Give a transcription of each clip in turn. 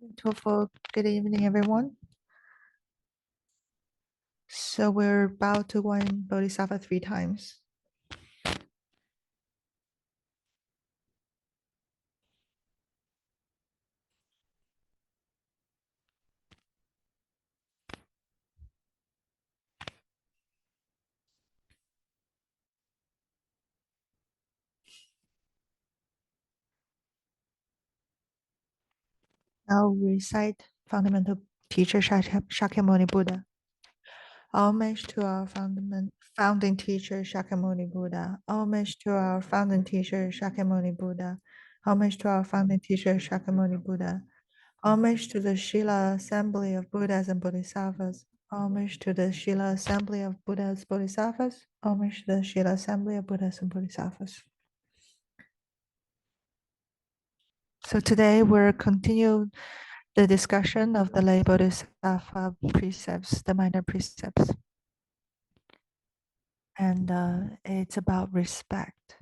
Good evening, everyone. So we're about to go in Bodhisattva 3 times. Now recite fundamental teacher Shakyamuni Buddha. Homage to our founding teacher Shakyamuni Buddha. Homage to our founding teacher Shakyamuni Buddha. Homage to our founding teacher Shakyamuni Buddha. Homage to the Shila Assembly of Buddhas and Bodhisattvas. Homage to the Shila Assembly of Buddhas Bodhisattvas. Homage to the Shila Assembly of Buddhas and Bodhisattvas. So today we're continuing the discussion of the lay Bodhisattva precepts, the minor precepts. And it's about respect.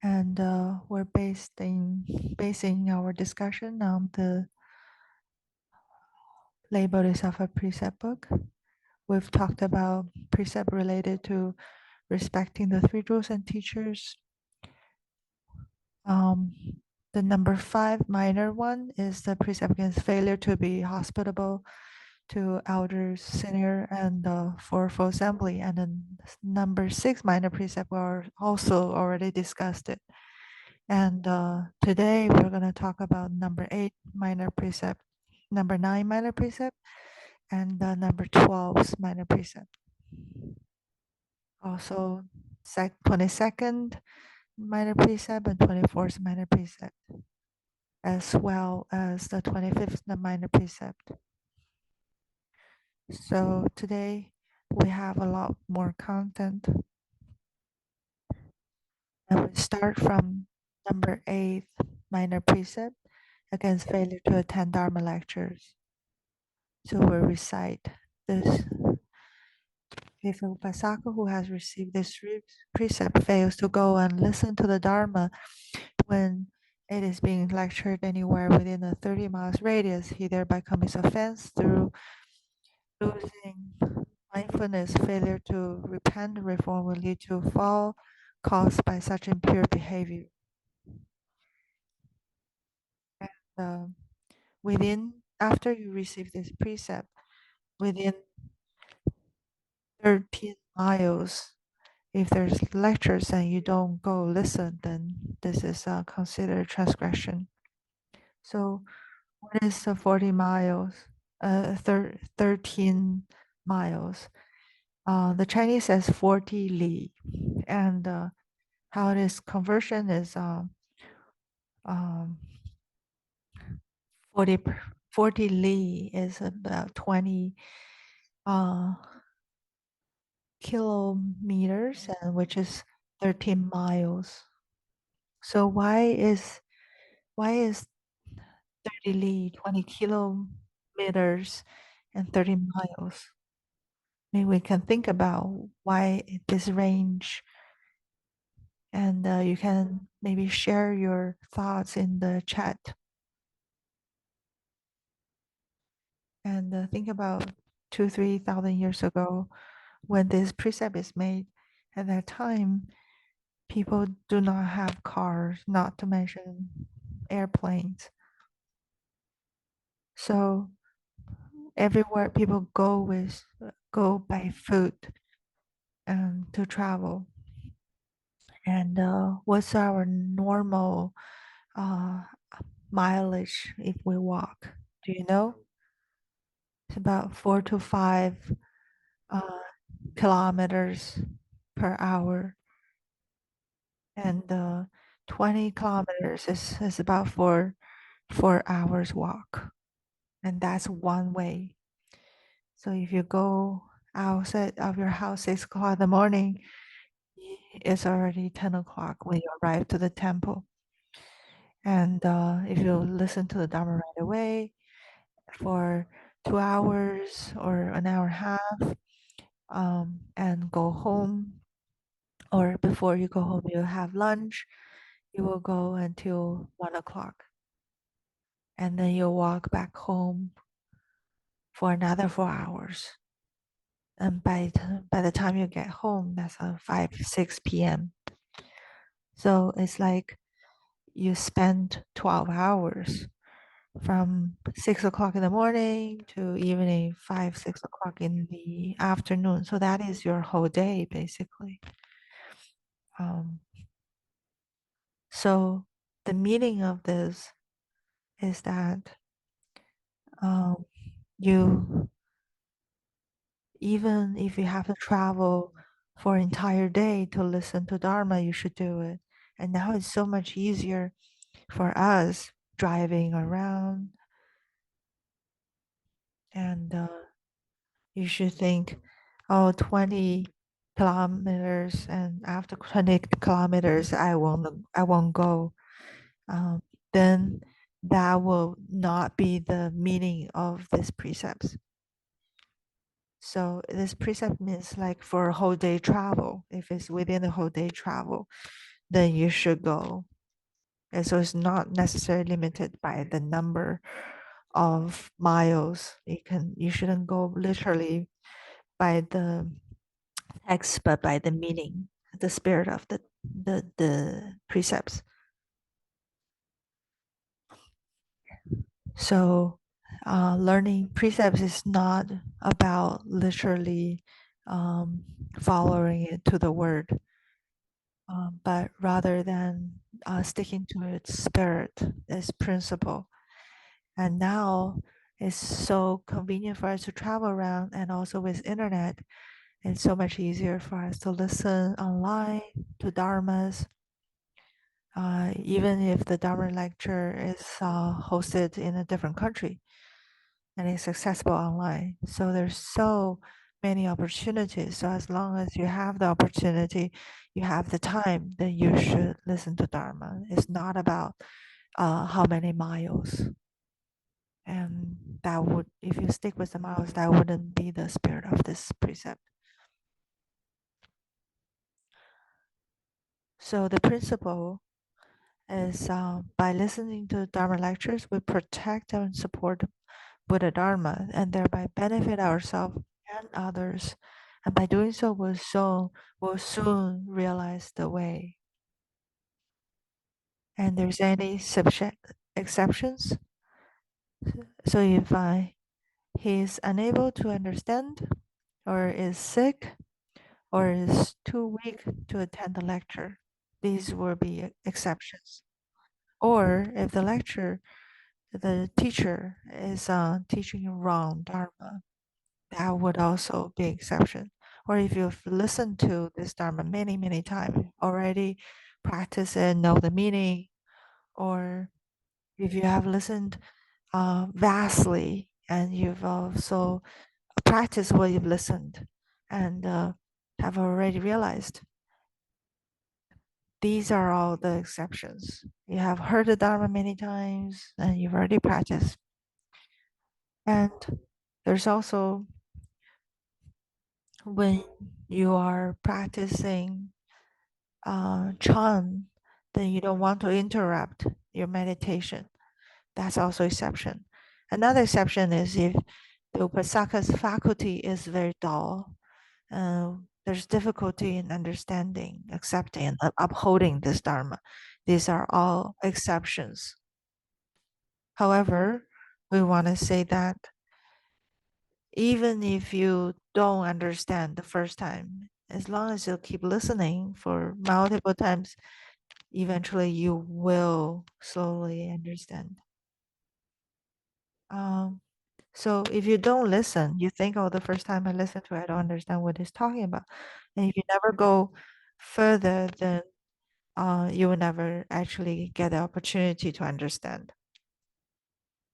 And we're basing our discussion on the lay Bodhisattva precept book. We've talked about precept related to respecting the three rules and teachers. The number 5 minor one is the precept against failure to be hospitable to elders, senior, and for full assembly. And then number 6 minor precept we also already discussed it. And today we're going to talk about number 8 minor precept, number 9 minor precept, and number 12 minor precept. Also 22nd minor precept and 24th minor precept, as well as the 25th minor precept. So today we have a lot more content. And we start from number 8 minor precept against failure to attend Dharma lectures. So we'll recite this. If a Upasaka who has received this precept fails to go and listen to the Dharma when it is being lectured anywhere within a 30 miles radius, he thereby commits offense through losing mindfulness. Failure to repent and reform will lead to fall caused by such impure behavior. And after you receive this precept, within 13 miles, if there's lectures and you don't go listen, then this is considered transgression. So what is the 40 miles? 13 miles. The Chinese says 40 li, and how it is conversion is 40 li is about 20 kilometers, and which is 13 miles. So why is 30 li 20 kilometers and 30 miles? Maybe we can think about why this range, and you can maybe share your thoughts in the chat. And think about 2,000-3,000 years ago when this precept is made. At that time, people do not have cars, not to mention airplanes. So everywhere people go by foot and to travel. And what's our normal mileage if we walk? Do you know? It's about 4 to 5 kilometers per hour, and 20 kilometers is about 4 hours walk, and that's one way. So if you go outside of your house 6 o'clock in the morning, it's already 10 o'clock when you arrive to the temple. And if you listen to the Dharma right away for 2 hours or an hour and a half, and go home or before you go home, you have lunch, you will go until 1 o'clock. And then you'll walk back home for another 4 hours. And by the time you get home, that's 5, 6 p.m. So it's like you spend 12 hours from 6 o'clock in the morning to evening 5, 6 o'clock in the afternoon. So that is your whole day basically. Um, so the meaning of this is that um, you even if you have to travel for an entire day to listen to Dharma, you should do it. And now it's so much easier for us driving around, and you should think, oh, 20 kilometers, and after 20 kilometers, I won't go. Um, then that will not be the meaning of these precepts. So this precept means like for a whole day travel. If it's within a whole day travel, then you should go. And so it's not necessarily limited by the number of miles. You shouldn't go literally by the text, but by the meaning, the spirit of the precepts. So learning precepts is not about literally following it to the word, but rather than sticking to its spirit, its principle. And now it's so convenient for us to travel around, and also with internet, it's so much easier for us to listen online to dharmas, even if the dharma lecture is hosted in a different country and it's accessible online. So there's so many opportunities. So as long as you have the opportunity, you have the time, then you should listen to dharma. It's not about how many miles. And that would, if you stick with the miles, that wouldn't be the spirit of this precept. So the principle is by listening to Dharma lectures, we protect and support Buddha Dharma and thereby benefit ourselves and others. And by doing so, we'll soon realize the way. And there's any exceptions. So if he is unable to understand, or is sick, or is too weak to attend the lecture, these will be exceptions. Or if the teacher is teaching wrong Dharma, that would also be exception. Or if you've listened to this Dharma many, many times, already practice it, know the meaning, or if you have listened vastly and you've also practiced what you've listened and have already realized, these are all the exceptions. You have heard the Dharma many times and you've already practiced. And there's also when you are practicing Chan, then you don't want to interrupt your meditation. That's also exception. Another exception is if the Upasaka's faculty is very dull, there's difficulty in understanding, accepting, and upholding this Dharma. These are all exceptions. However, we want to say that even if you don't understand the first time, as long as you keep listening for multiple times, eventually you will slowly understand. Um, so if you don't listen, you think, oh, the first time I listened to it, I don't understand what he's talking about. And if you never go further, then you will never actually get the opportunity to understand.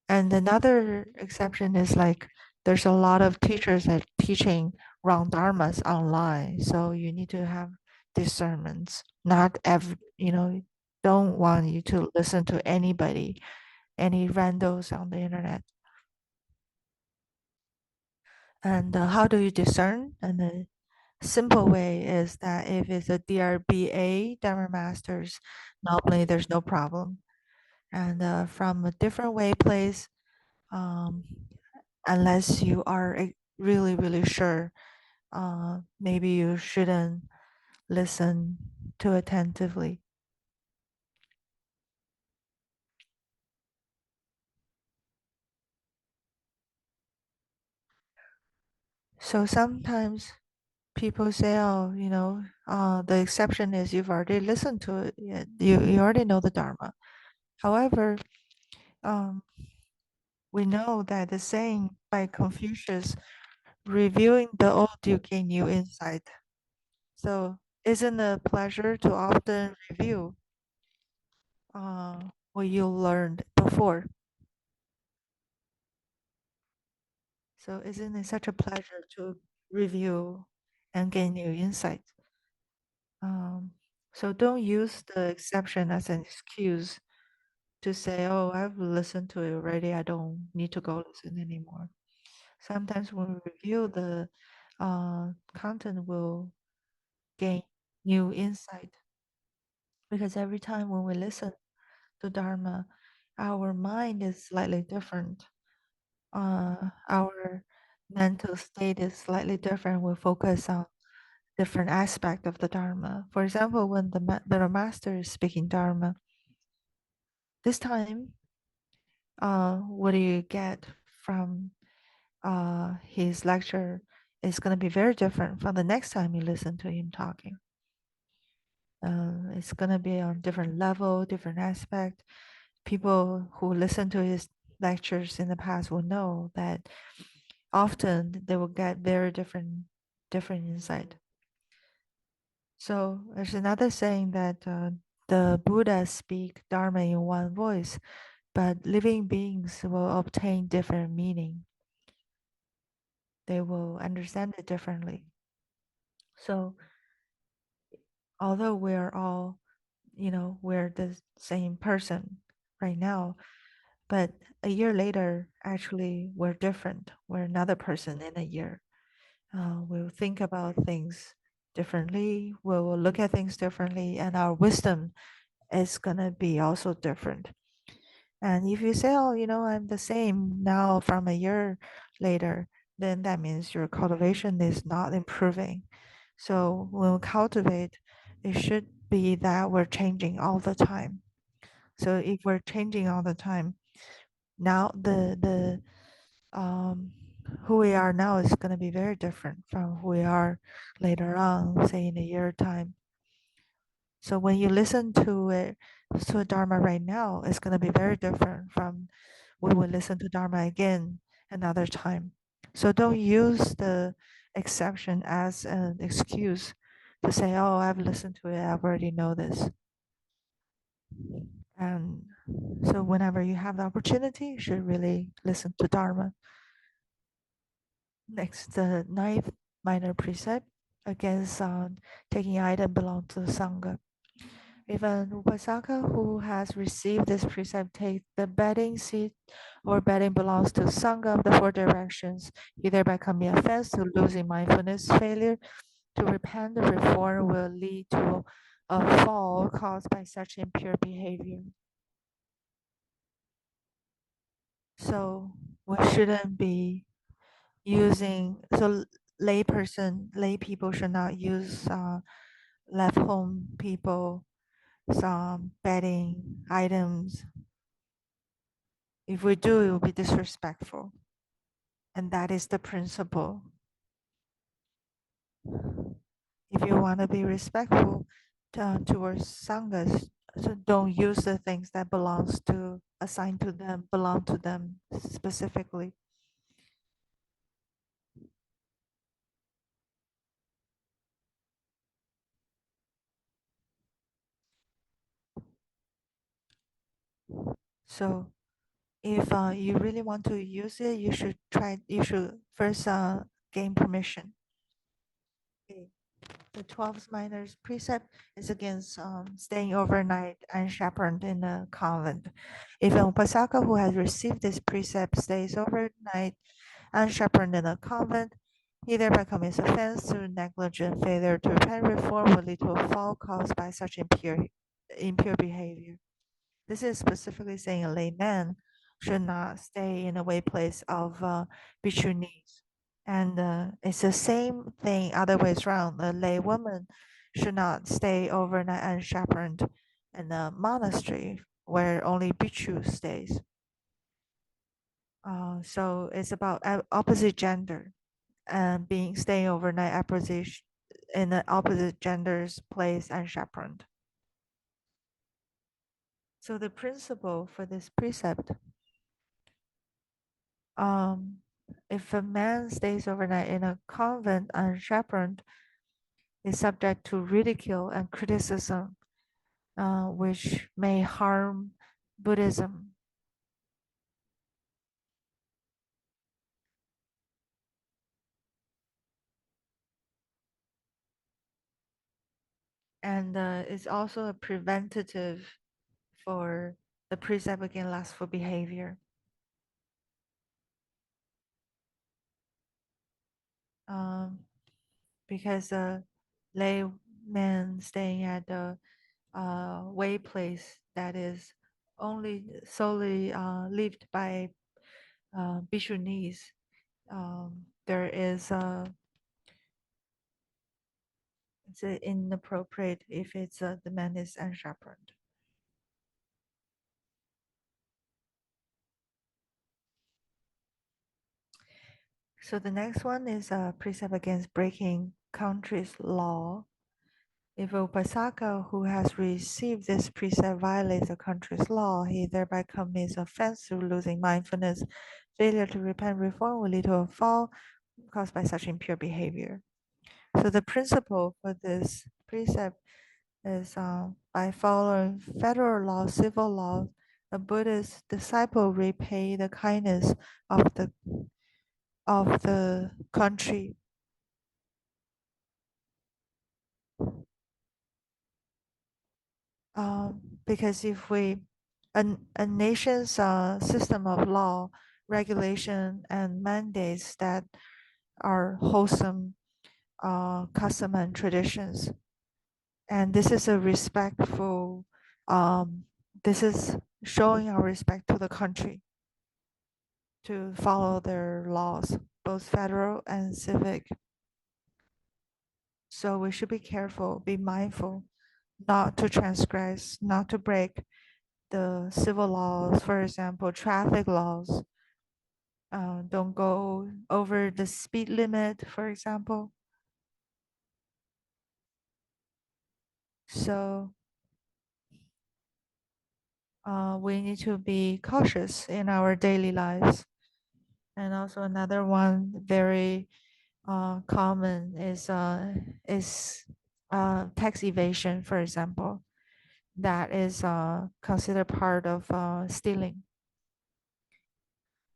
And another exception is like there's a lot of teachers that teaching wrong dharmas online. So you need to have discernments. Not every, don't want you to listen to anybody, any randos on the internet. And how do you discern? And simple way is that if it's a DRBA, Dharma Masters, normally there's no problem. And from a different way place, um, unless you are really, really sure, maybe you shouldn't listen too attentively. So sometimes people say, oh, the exception is you've already listened to it. You already know the Dharma. However, um, we know that the saying by Confucius, reviewing the old you gain new insight. So isn't a pleasure to often review what you learned before? So isn't it such a pleasure to review and gain new insights? Um, so don't use the exception as an excuse to say, oh, I've listened to it already. I don't need to go listen anymore. Sometimes when we review the content, will gain new insight because every time when we listen to Dharma, our mind is slightly different. Our mental state is slightly different. We focus on different aspect of the Dharma. For example, when the master is speaking Dharma, this time, what do you get from his lecture is going to be very different from the next time you listen to him talking. It's going to be on different level, different aspect. People who listen to his lectures in the past will know that often they will get very different insight. So there's another saying that the Buddha speak Dharma in one voice, but living beings will obtain different meaning. They will understand it differently. So although we're all, we're the same person right now, but a year later, actually, we're different. We're another person in a year. We'll think about things differently. We will look at things differently, and our wisdom is gonna be also different. And if you say, oh, I'm the same now from a year later, then that means your cultivation is not improving. So when we cultivate, it should be that we're changing all the time. So if we're changing all the time, now the who we are now is going to be very different from who we are later on, say in a year time. So when you listen to it, to Dharma right now, it's going to be very different from when we listen to Dharma again another time. So don't use the exception as an excuse to say, oh, I've listened to it, I already know this. And so whenever you have the opportunity, you should really listen to Dharma. Next, the ninth minor precept against taking item belong to the Sangha. If an Upasaka who has received this precept takes the bedding seat or bedding belongs to Sangha of the four directions, he thereby commit offense to losing mindfulness. Failure to repent the reform will lead to a fall caused by such impure behavior. So we shouldn't be using, so lay people should not use left home people some bedding items. If we do, it will be disrespectful. And that is the principle. If you want to be respectful towards sanghas, so don't use the things that belongs to assigned to them, belong to them specifically. So if you really want to use it, you should first gain permission. Okay. The 12th minor's precept is against staying overnight unchaperoned in a convent. If an upasaka who has received this precept stays overnight unchaperoned in a convent, He thereby commits offense through negligent failure to repent. Reform will lead to a fall caused by such impure behavior. This is specifically saying a layman should not stay in a way place of bhikshunis. And it's the same thing other ways around. A lay woman should not stay overnight unchaperoned in a monastery where only bhikshu stays. So it's about opposite gender and being staying overnight opposition in the opposite gender's place unchaperoned. So the principle for this precept, if a man stays overnight in a convent unchaperoned, is subject to ridicule and criticism, which may harm Buddhism. And it's also a preventative for the precept against lustful behavior. Because a layman staying at the way place that is only solely lived by bhikshunis, there is it's inappropriate if it's the man is unchaperoned. So the next one is a precept against breaking country's law. If a Upasaka who has received this precept violates a country's law, he thereby commits offense through losing mindfulness. Failure to repent reform will lead to a fall caused by such impure behavior. So the principle for this precept is by following federal law, civil law, a Buddhist disciple repay the kindness of the country. Because if a nation's system of law, regulation, and mandates that are wholesome custom and traditions, and this is a respectful, this is showing our respect to the country to follow their laws, both federal and civic. So we should be careful, be mindful, not to transgress, not to break the civil laws, for example, traffic laws. Don't go over the speed limit, for example. So we need to be cautious in our daily lives. And also another one very common is tax evasion, for example. That is considered part of stealing.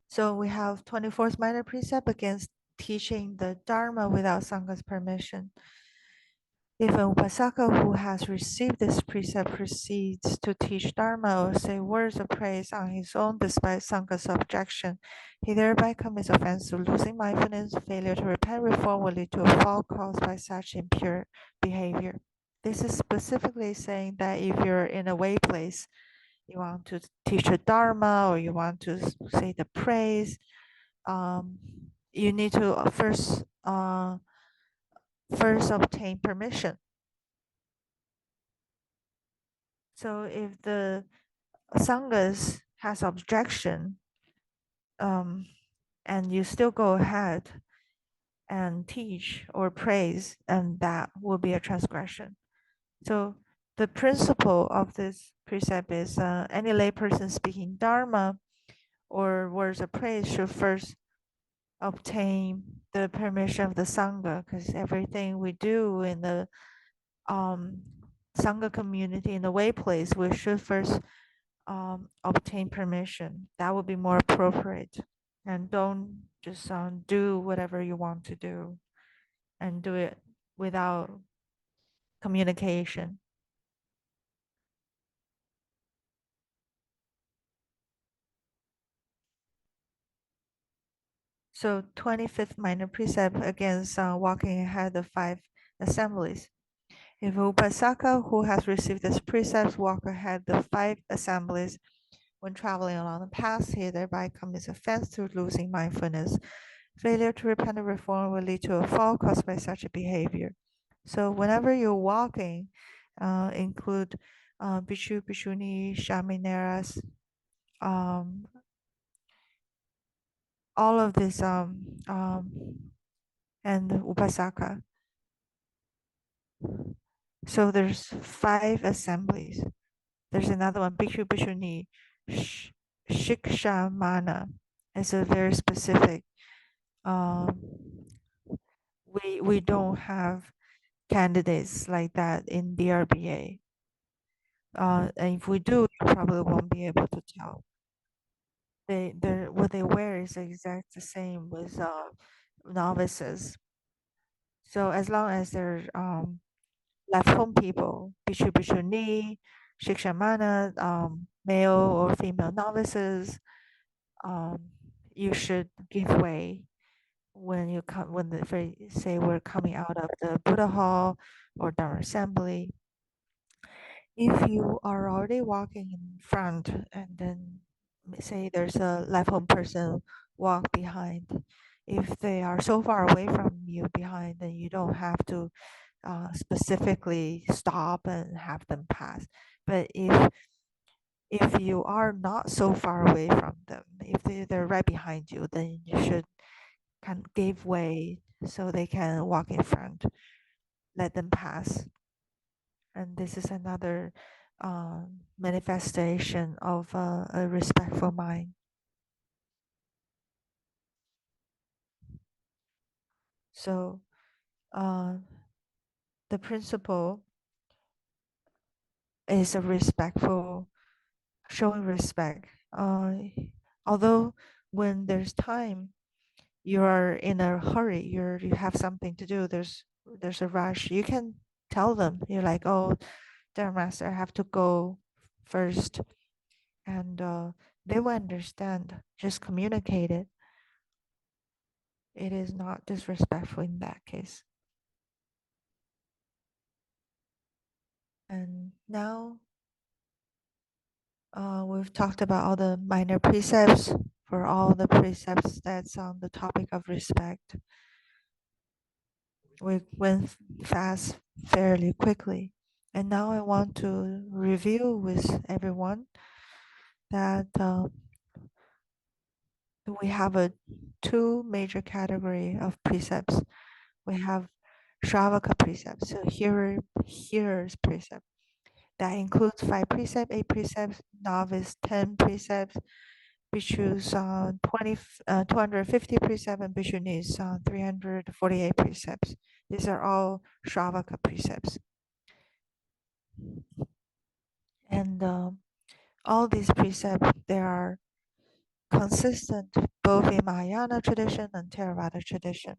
So we have 24th minor precept against teaching the Dharma without Sangha's permission. If an Upasaka who has received this precept proceeds to teach Dharma or say words of praise on his own despite Sangha's objection, he thereby commits offense through losing mindfulness. Failure to repent reform will lead to a fall caused by such impure behavior. This is specifically saying that if you're in a way place, you want to teach a Dharma or you want to say the praise, you need to first obtain permission. So if the sanghas has objection, and you still go ahead and teach or praise, and that will be a transgression. So the principle of this precept is any layperson speaking Dharma or words of praise should first obtain the permission of the Sangha, because everything we do in the Sangha community in the way place, we should first obtain permission. That would be more appropriate. And don't just do whatever you want to do and do it without communication. So 25th minor precept against walking ahead of 5 assemblies. If Upasaka who has received this precept walk ahead the 5 assemblies when traveling along the path, he thereby commits offense to losing mindfulness. Failure to repent and reform will lead to a fall caused by such a behavior. So whenever you're walking, include Bhikshu, Bhikshuni, Shamineras, um, all of this, and Upasaka. So there's 5 assemblies. There's another one, Bhikshu, Bhikshuni, Shikshamana. It's a very specific. Um, we don't have candidates like that in DRBA. And if we do, you probably won't be able to tell. What they wear is exact the same with novices. So as long as they're left home people, Bhikshu Bhikshuni, Shikshamana, male or female novices, um, you should give way when you come when the say we're coming out of the Buddha hall or Dharma assembly. If you are already walking in front and then say there's a left home person walk behind, if they are so far away from you behind, then you don't have to specifically stop and have them pass. But if you are not so far away from them, if they're right behind you, then you should kind of give way so they can walk in front, let them pass. And this is another manifestation of a respectful mind. So the principle is a respectful, showing respect. Although when there's time, you are in a hurry, you have something to do. There's a rush. You can tell them. You're like, oh, Dharma Master, I have to go first, and they will understand. Just communicate it. It is not disrespectful in that case. And now we've talked about all the minor precepts for all the precepts that's on the topic of respect. We went fast fairly quickly. And now I want to review with everyone that we have two major category of precepts. We have Shravaka precepts, so hearer's precept. That includes 5 precepts, 8 precepts, novice 10 precepts, bhikshus 250 precepts, and bhikshunis 348 precepts. These are all Shravaka precepts. And all these precepts, they are consistent both in Mahayana tradition and Theravada tradition.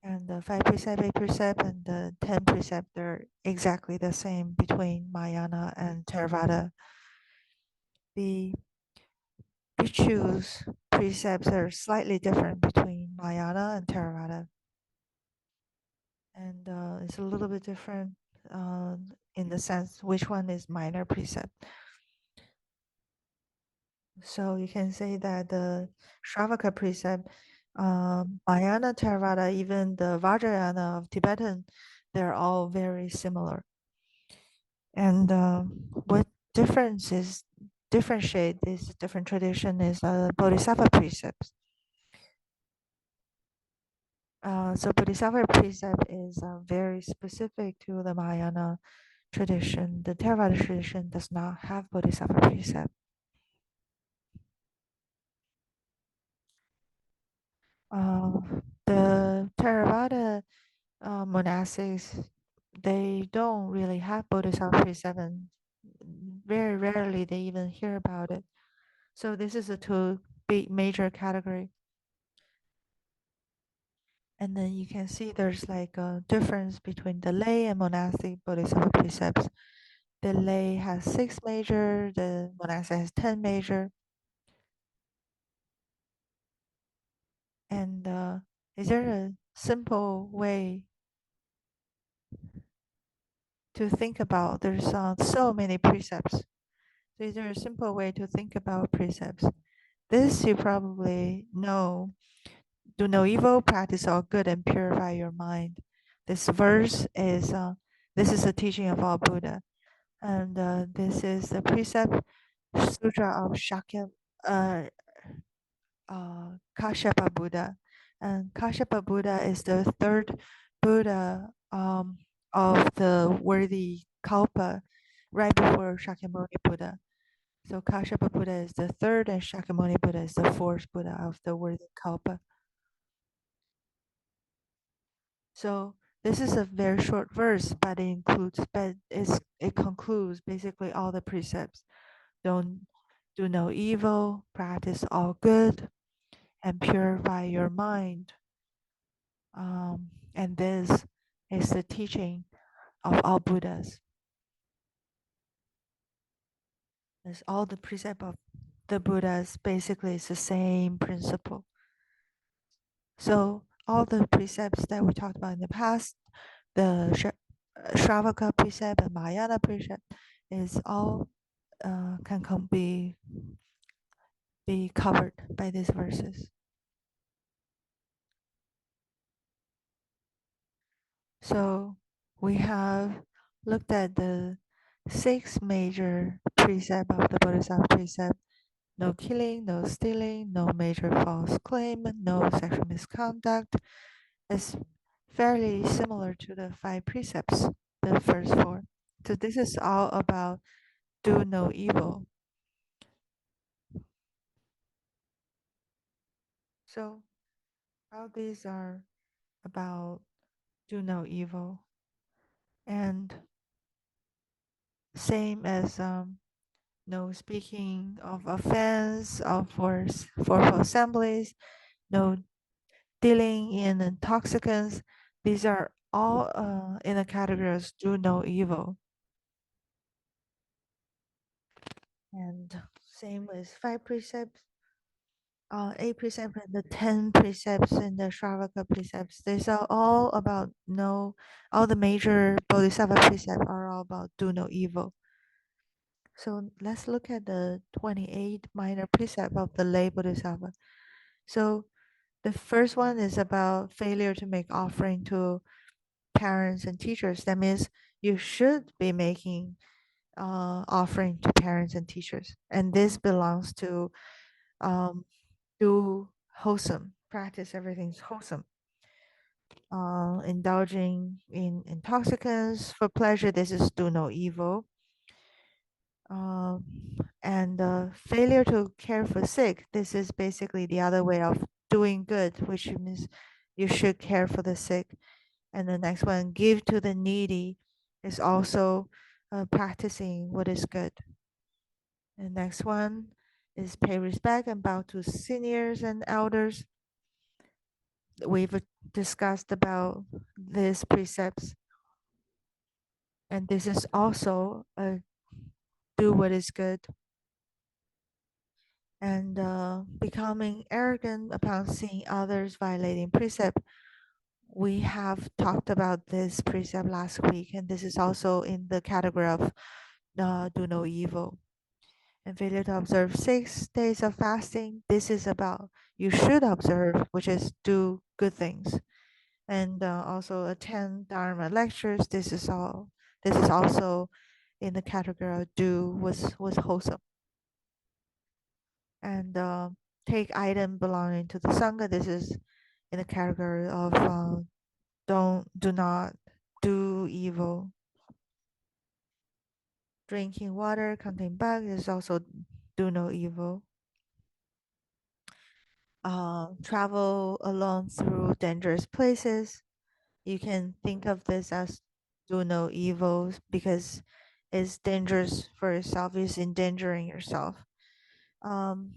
And the 5 precept, 8 precept, and the 10 precept, they're exactly the same between Mahayana and Theravada. The bhikshus precepts are slightly different between Mahayana and Theravada. And it's a little bit different in the sense which one is minor precept. So you can say that the Shravaka precept, Mahayana, Theravada, even the Vajrayana of Tibetan, they're all very similar. And what differentiate this different tradition is Bodhisattva precepts. So Bodhisattva precept is very specific to the Mahayana tradition. The Theravada tradition does not have Bodhisattva precept. The Theravada monastics, they don't really have Bodhisattva precept, and very rarely they even hear about it. So this is a two big major category. And then you can see there's like a difference between the lay and monastic Bodhisattva precepts. The lay has 6 major, the monastic has 10 major. And is there a simple way to think about? There's so many precepts. So is there a simple way to think about precepts? This you probably know. Do no evil, practice all good, and purify your mind. This verse is this is a teaching of our Buddha, and this is the precept sutra of uh, Kashyapa Buddha, and Kashyapa Buddha is the third Buddha of the worthy Kalpa, right before Shakyamuni Buddha. So Kashyapa Buddha is the third, and Shakyamuni Buddha is the fourth Buddha of the worthy Kalpa. So this is a very short verse, but it concludes basically all the precepts. Don't do no evil, practice all good, and purify your mind. And this is the teaching of all Buddhas. It's all the precept of the Buddhas basically is the same principle. So all the precepts that we talked about in the past, the Shravaka precept and Mahayana precept, is all can be covered by these verses. So we have looked at the 6 major precept of the Bodhisattva precept: no killing, no stealing, no major false claim, no sexual misconduct. It's fairly similar to the 5 precepts, the first 4. So this is all about do no evil. So all these are about do no evil, and same as no speaking of offense, of forceful assemblies, no dealing in intoxicants. These are all in the categories do no evil. And same with 5 precepts, 8 precepts, and the 10 precepts in the Shravaka precepts. These are all about no, all the major Bodhisattva precepts are all about do no evil. So let's look at the 28 minor precepts of the lay Bodhisattva. So the first one is about failure to make offering to parents and teachers. That means you should be making offering to parents and teachers, and this belongs to do wholesome practice. Everything's wholesome. Indulging in intoxicants for pleasure. This is do no evil. Um, and failure to care for sick. This is basically the other way of doing good, which means you should care for the sick. And the next one, give to the needy, is also practicing what is good. The next one is pay respect and bow to seniors and elders. We've discussed about these precepts, and this is also do what is good. And becoming arrogant upon seeing others violating precept. We have talked about this precept last week, and this is also in the category of do no evil. And failure to observe 6 days of fasting. This is about you should observe, which is do good things, and also attend Dharma lectures. This is all. This is also in the category of do was wholesome. And take item belonging to the sangha. This is in the category of do not do evil. Drinking water containing bugs is also do no evil. Travel alone through dangerous places. You can think of this as do no evil because it's dangerous for yourself, it's endangering yourself. Um,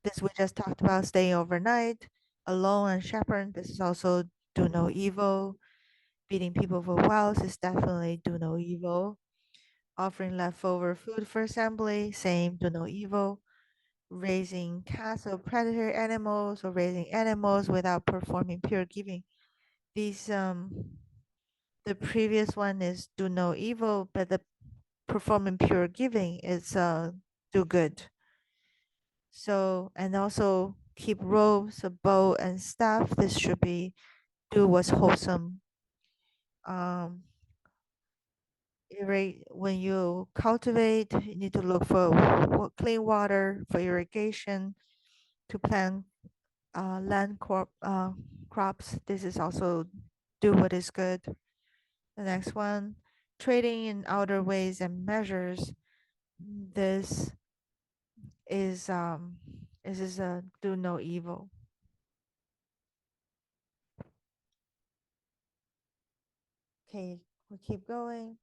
this we just talked about staying overnight, alone and chaperone. This is also do no evil. Beating people for wealth is definitely do no evil. Offering leftover food for assembly, same, do no evil. raising cats or predatory animals, or raising animals without performing pure giving. These the previous one is do no evil, but the performing pure giving is do good. So, and also keep robes, a bow, and staff. This should be do what's wholesome. Um, when you cultivate, you need to look for clean water for irrigation, to plant crops. This is also do what is good. The next one, trading in outer ways and measures. This is a do no evil. Okay, we keep going.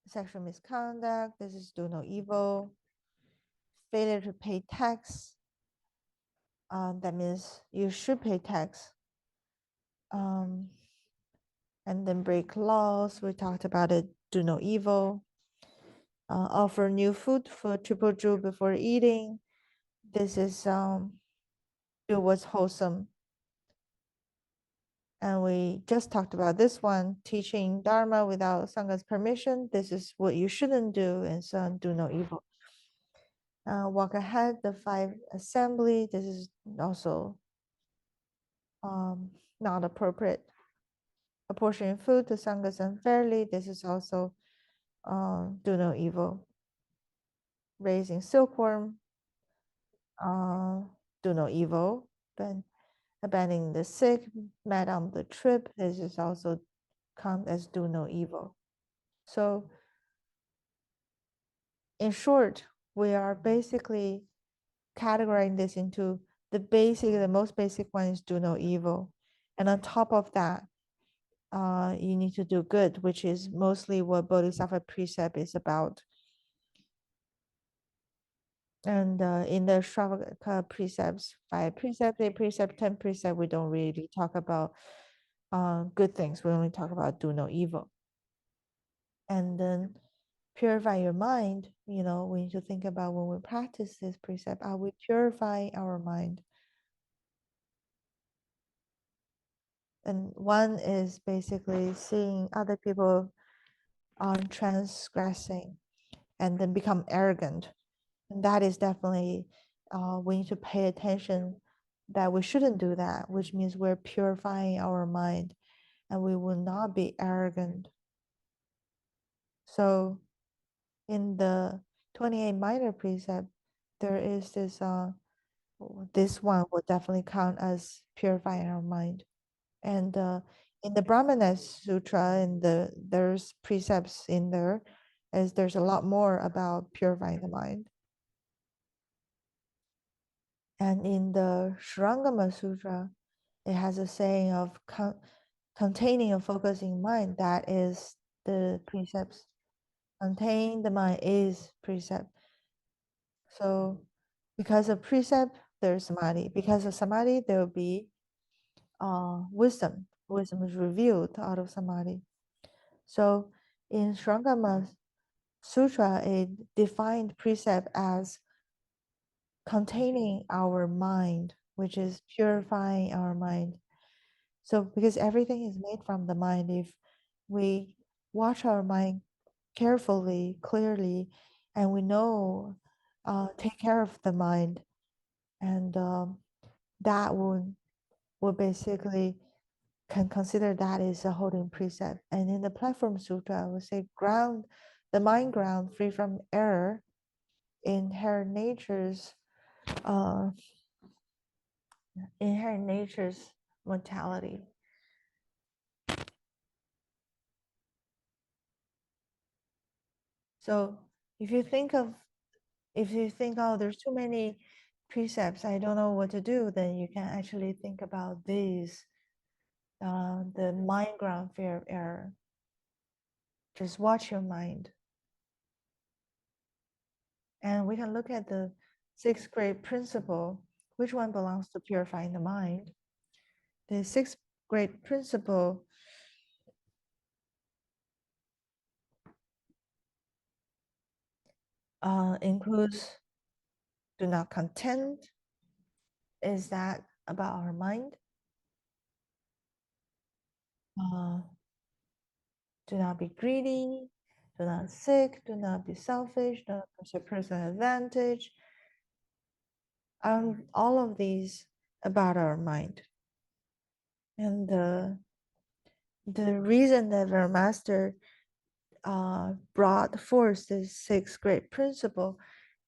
Sexual misconduct. This is do no evil. Failure to pay tax. That means you should pay tax. And then break laws. We talked about it. Do no evil. Offer new food for triple jewel before eating. This is do what's wholesome. And we just talked about this one, teaching Dharma without Sangha's permission. This is what you shouldn't do, and so do no evil. Walk ahead, the 5 assembly. This is also not appropriate. Apportioning food to Sanghas unfairly. This is also do no evil. Raising silkworm. Do no evil. But abandoning the sick, mad on the trip. This is also count as do no evil. So in short, we are basically categorizing this into the most basic one is do no evil. And on top of that, you need to do good, which is mostly what Bodhisattva Precept is about. And in the Shravaka precepts, 5 precepts, 8 precepts, 10 precepts, we don't really talk about good things. We only talk about do no evil. And then purify your mind. We need to think about when we practice this precept, are we purifying our mind? And one is basically seeing other people transgressing and then become arrogant. And that is definitely, we need to pay attention that we shouldn't do that, which means we're purifying our mind and we will not be arrogant. So in the 28 minor precept, there is this one will definitely count as purifying our mind. And in the Brahmana Sutra, there's precepts in there, as there's a lot more about purifying the mind. And in the Shurangama Sutra, it has a saying of containing a focusing mind. That is the precepts. Contain the mind is precept. So because of precept, there's samadhi. Because of samadhi, there will be wisdom. Wisdom is revealed out of samadhi. So in Shurangama Sutra, it defined precept as containing our mind, which is purifying our mind. So because everything is made from the mind, if we watch our mind carefully, clearly, and we know, take care of the mind, and that will basically can consider that is a holding precept. And in the Platform Sutra, I would say ground the mind ground free from error, inherent nature's uh, mortality. So if you think, oh, there's too many precepts, I don't know what to do, then you can actually think about these, the mind ground fear of error. Just watch your mind. And we can look at the 6th grade principle. Which one belongs to purifying the mind? The 6th grade principle includes do not contend. Is that about our mind? Do not be greedy, do not seek, do not be selfish, do not pursue personal advantage. All of these about our mind. And the reason that our master brought forth this sixth great principle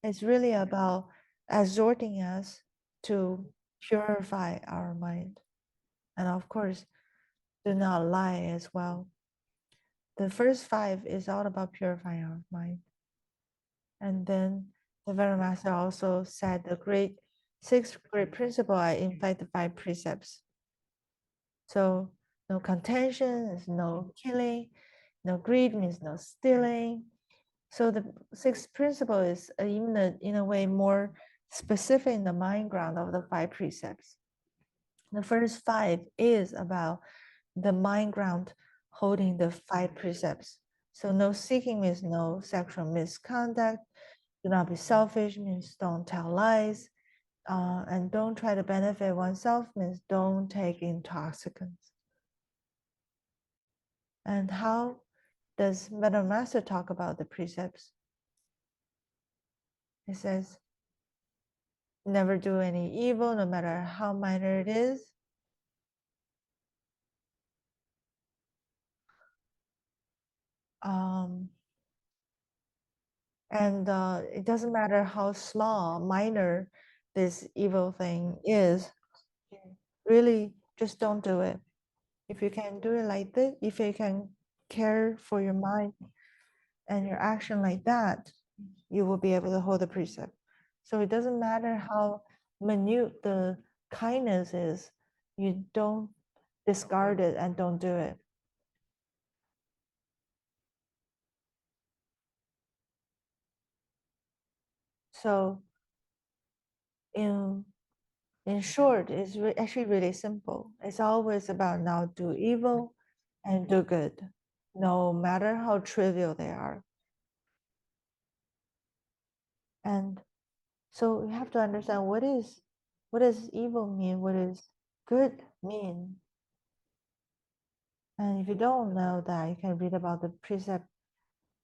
is really about exhorting us to purify our mind. And of course, do not lie as well. The first five is all about purifying our mind. And then the Venerable Master also said the sixth great principle are in fact the five precepts. So no contention is no killing, no greed means no stealing. So the sixth principle is even in a way more specific in the mind ground of the five precepts. The first five is about the mind ground holding the five precepts. So no seeking means no sexual misconduct. Do not be selfish means don't tell lies. And don't try to benefit oneself means don't take intoxicants. And how does Venerable Master talk about the precepts? He says, never do any evil, no matter how minor it is. And it doesn't matter how small, minor this evil thing is, really just don't do it. If you can do it like this, if you can care for your mind and your action like that, you will be able to hold the precept. So it doesn't matter how minute the kindness is, you don't discard it and don't do it. So in short, it's actually really simple. It's always about now do evil and do good, no matter how trivial they are. And so we have to understand what does evil mean, what does good mean. And if you don't know that, you can read about the precept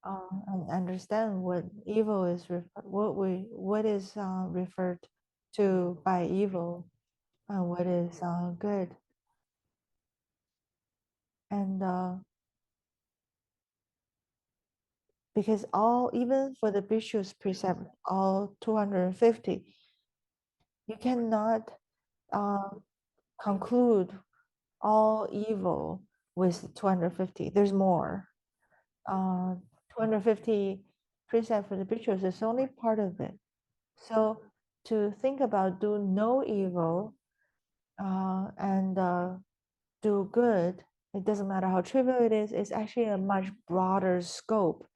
and understand what evil is, what is referred to by evil and what is good. And because even for the bhikshus precept, all 250, you cannot conclude all evil with 250. There's more. 250 precept for the bhikshus is only part of it. So to think about do no evil and do good, it doesn't matter how trivial it is, it's actually a much broader scope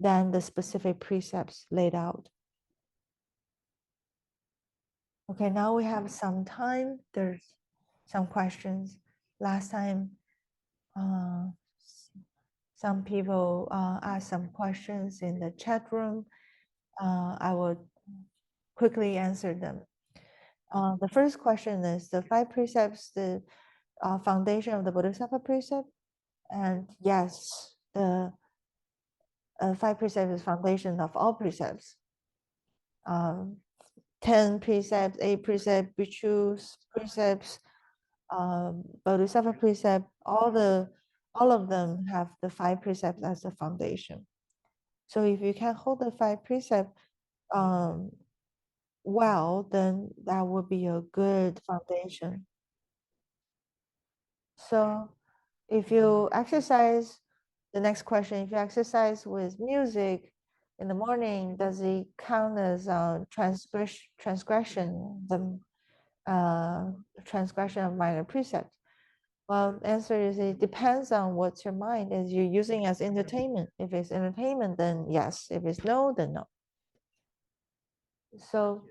than the specific precepts laid out. Okay, now we have some time. There's some questions. Last time, some people asked some questions in the chat room. I will quickly answer them. The first question is the five precepts, the foundation of the Bodhisattva precept. And yes, the five precepts is foundation of all precepts. 10 precepts, 8 precepts, bhikshus precepts, Bodhisattva precept, all of them have the five precepts as the foundation. So if you can hold the five precepts well, then that would be a good foundation. So if you exercise, the next question, if you exercise with music in the morning, does it count as transgression, the transgression of minor precepts? Well, the answer is it depends on what your mind is you're using as entertainment. If it's entertainment, then yes. If it's no, then no. So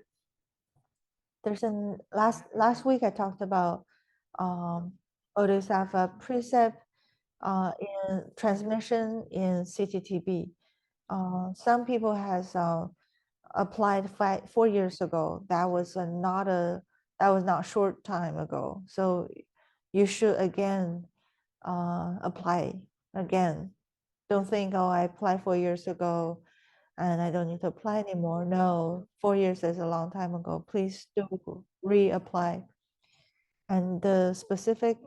there's last week I talked about Bodhisattva precept in transmission in CTTB. Some people has applied 4 years ago. That was not short time ago. So you should again apply again. Don't think, oh, I applied 4 years ago and I don't need to apply anymore. No, 4 years is a long time ago. Please do reapply. And the specific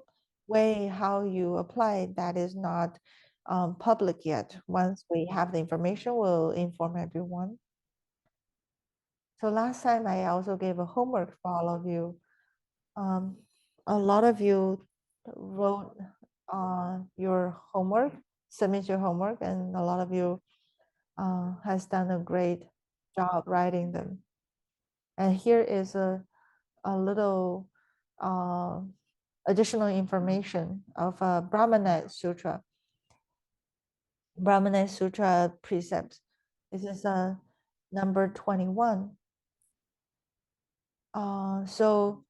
way how you apply, that is not public yet. Once we have the information, we'll inform everyone. So last time I also gave a homework for all of you. A lot of you wrote your homework, submit your homework, and a lot of you has done a great job writing them. And here is a little additional information of Brahmana Sutra. Brahmana Sutra precepts. This is number 21. So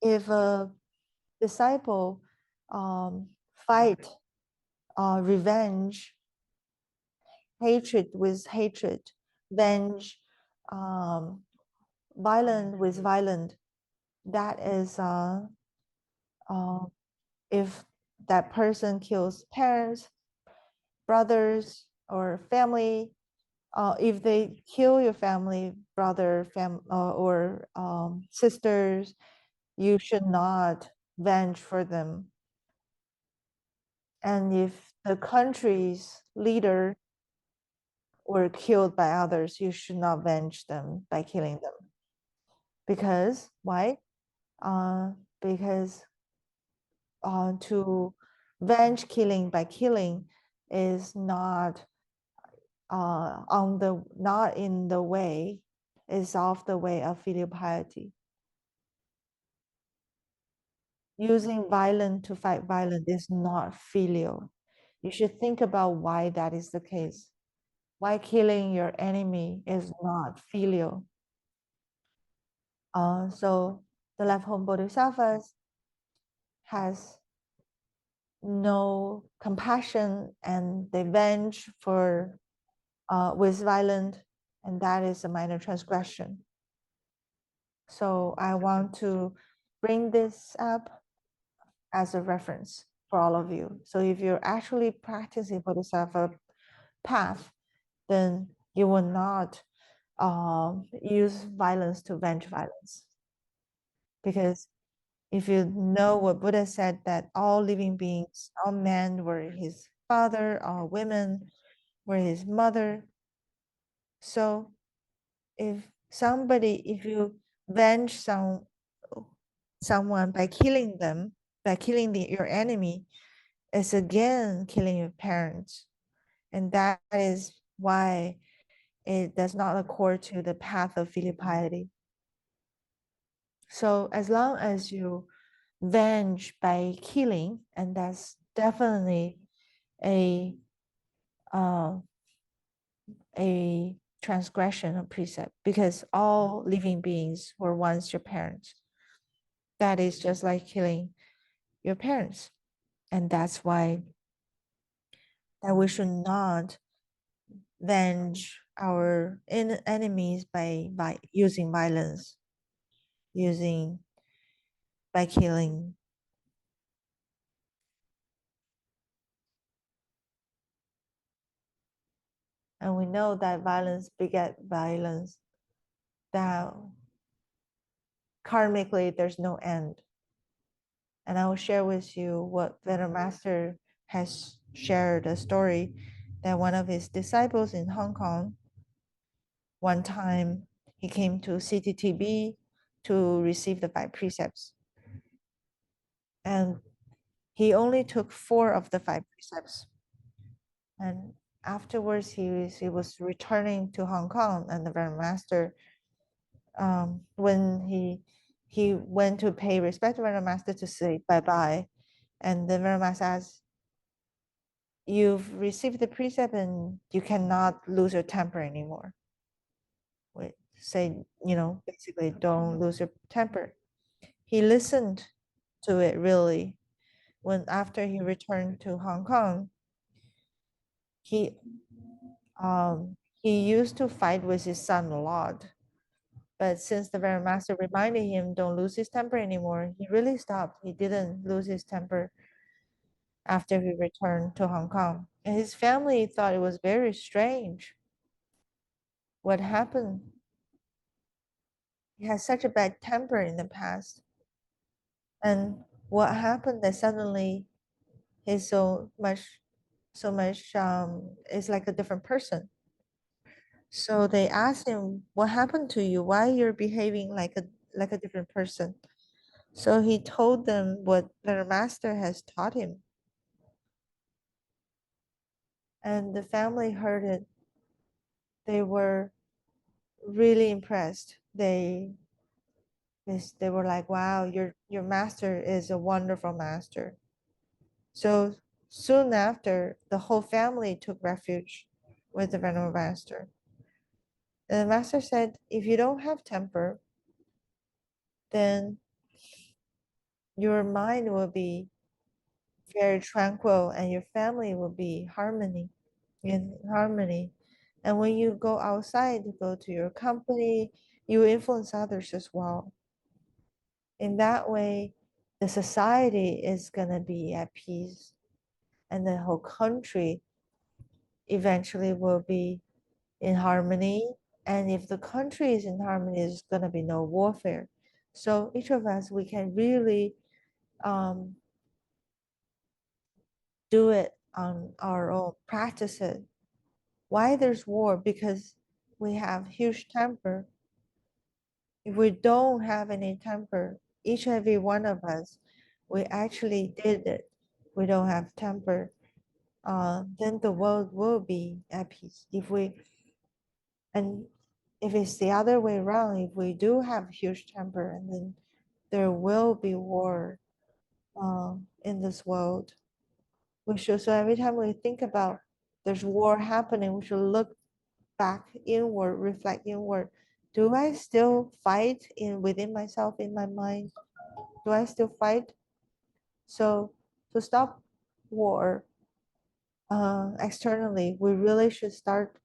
if a disciple fight revenge, hatred with hatred, venge, violent with violent, that is if that person kills parents, brothers, or family, if they kill your family, brother, or sisters, you should not venge for them. And if the country's leader were killed by others, you should not venge them by killing them. Because why? Because to venge killing by killing is not not in the way, is off the way of filial piety. Using violence to fight violence is not filial. You should think about why that is the case. Why killing your enemy is not filial. So the left home bodhisattvas has no compassion and they venge for with violence, and that is a minor transgression. So I want to bring this up as a reference for all of you. So if you're actually practicing Bodhisattva path, then you will not use violence to venge violence. Because if you know what Buddha said, that all living beings, all men were his father, all women were his mother. So if you venge someone by killing them, by killing your enemy, it's again killing your parents. And that is why it does not accord to the path of filial piety. So as long as you venge by killing, and that's definitely a transgression of precept, because all living beings were once your parents. That is just like killing your parents. And that's why that we should not venge our enemies by using violence, by killing. And we know that violence beget violence, that karmically there's no end. And I will share with you what Venerable Master has shared a story that one of his disciples in Hong Kong, one time he came to CTTB to receive the 5 precepts. And he only took 4 of the 5 precepts. And afterwards, he was returning to Hong Kong, and the Venerable Master, when he went to pay respect to Venerable Master to say bye-bye, and the Venerable Master asked, you've received the precept and you cannot lose your temper anymore. We say, basically, don't lose your temper. He listened to it really. When after he returned to Hong Kong, he He used to fight with his son a lot, but since the Venerable Master reminded him don't lose his temper anymore, he really stopped. He didn't lose his temper after he returned to Hong Kong. And his family thought it was very strange. What happened? He had such a bad temper in the past. And what happened that suddenly he's so much is like a different person. So they asked him, what happened to you? Why you're behaving like a different person? So he told them what their master has taught him. And the family heard it. They were really impressed. They were like, wow, your master is a wonderful master. So soon after, the whole family took refuge with the Venerable Master. And the master said, if you don't have temper, then your mind will be very tranquil and your family will be in harmony. And when you go outside to go to your company, you influence others as well. In that way, the society is going to be at peace and the whole country eventually will be in harmony. And if the country is in harmony, there's going to be no warfare. So each of us, we can really um, do it on our own, practice it. Why there's war? Because we have huge temper. If we don't have any temper, each and every one of us, we actually did it. We don't have temper. Then the world will be at peace. And if it's the other way around, if we do have huge temper, and then there will be war in this world. So every time we think about there's war happening, we should look back inward, reflect inward. Do I still fight within myself, in my mind? Do I still fight? So to stop war externally, we really should start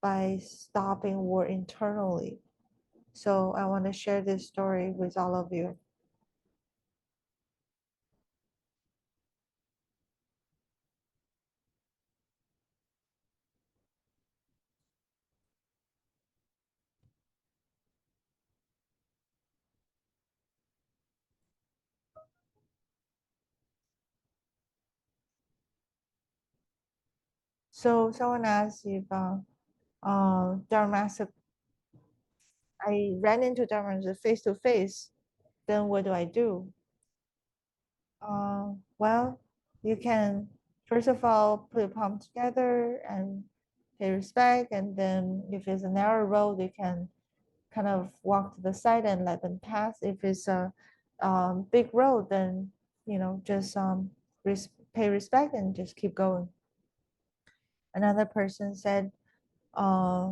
by stopping war internally. So I want to share this story with all of you. So someone asked if Dharma, I ran into Dharma face to face, then what do I do? Well, you can first of all put your palm together and pay respect, and then if it's a narrow road, you can kind of walk to the side and let them pass. If it's a big road, then just pay respect and just keep going. Another person said, uh,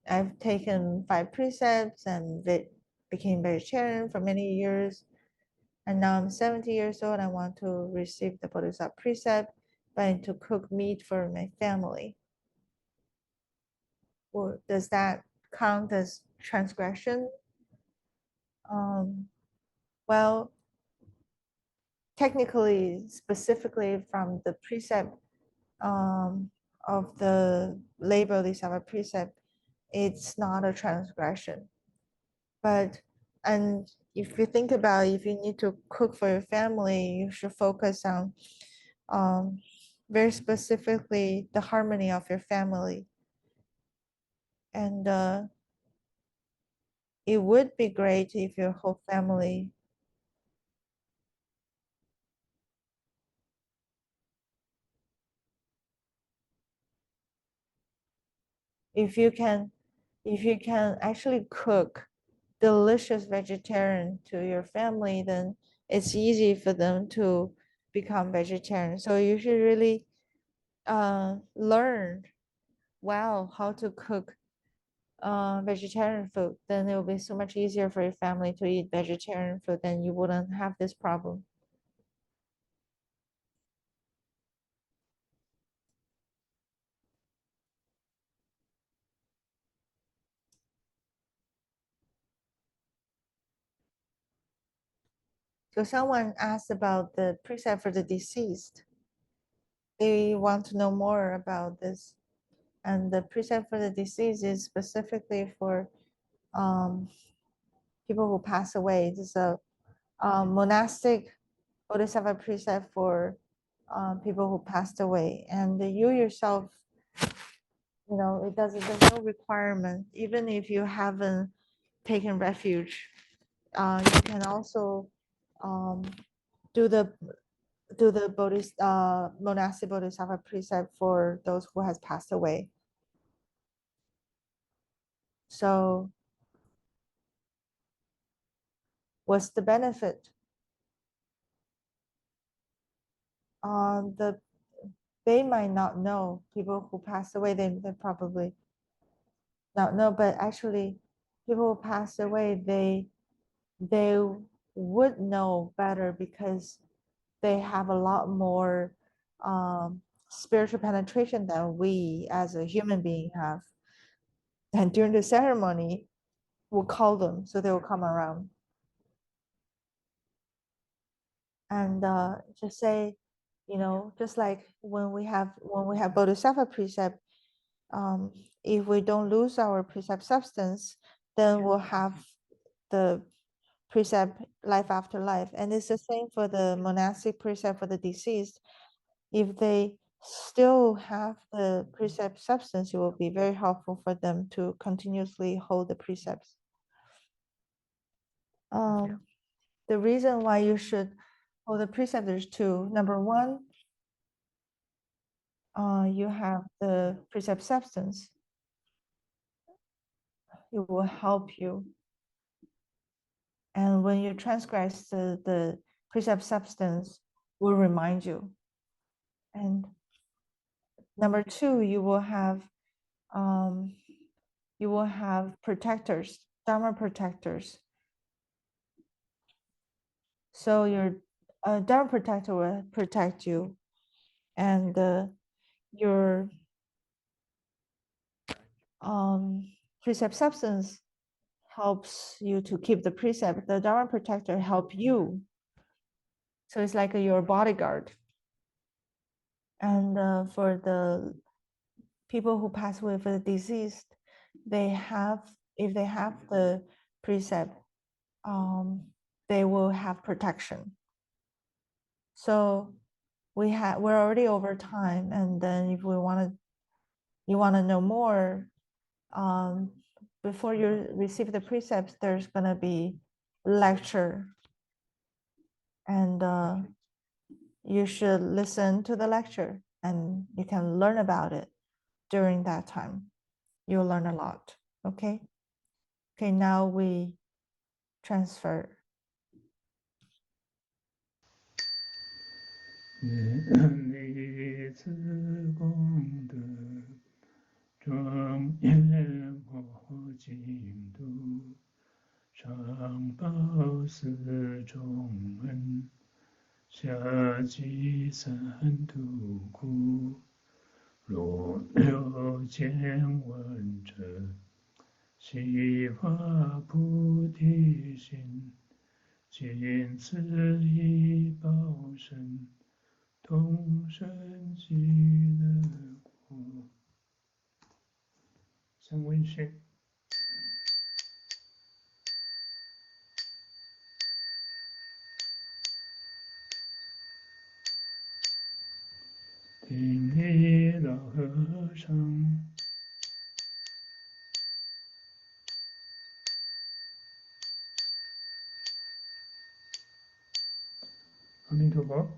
I've taken 5 precepts and became vegetarian for many years. And now I'm 70 years old. I want to receive the Bodhisattva precept, but I need to cook meat for my family. Or does that count as transgression? Well, technically, specifically from the precept of the lay Bodhisattva precept, it's not a transgression. But and if you think about it, if you need to cook for your family, you should focus on um, very specifically the harmony of your family. And it would be great if your whole family, if you can, if you can actually cook delicious vegetarian to your family, then it's easy for them to become vegetarian. So you should really learn well how to cook vegetarian food. Then it will be so much easier for your family to eat vegetarian food, then you wouldn't have this problem. So someone asked about the precept for the deceased. They want to know more about this. And the precept for the deceased is specifically for people who pass away. This is a monastic Bodhisattva precept for people who passed away. And you yourself, there's no requirement. Even if you haven't taken refuge, you can also um, do the monastic Bodhisattva precept for those who has passed away. So what's the benefit? They might not know. People who passed away, they probably not know, but actually people who passed away, they would know better because they have a lot more spiritual penetration than we as a human being have. And during the ceremony, we'll call them, so they will come around. And just say, just like when we have Bodhisattva precept, if we don't lose our precept substance, then we'll have the precept life after life. And it's the same for the monastic precept for the deceased. If they still have the precept substance, it will be very helpful for them to continuously hold the precepts. The reason why you should hold the precept, there's two. Number one, you have the precept substance. It will help you. And when you transgress the precept substance, will remind you. And number two, you will have protectors, Dharma protectors. So your Dharma protector will protect you, and your precept substance helps you to keep the precept. The Dharma protector help you. So it's like your bodyguard. And for the people who pass away, for the deceased, if they have the precept, they will have protection. So we're already over time, and then if you want to know more, before you receive the precepts, there's gonna be lecture, and you should listen to the lecture, and you can learn about it during that time. You'll learn a lot. Okay. Now we transfer. 你自功德庄严我净土，上报四重恩，下济三途苦。若有见闻者，悉发菩提心，尽此一报身，同生极乐国。三问学。听你老和尚，阿弥陀佛。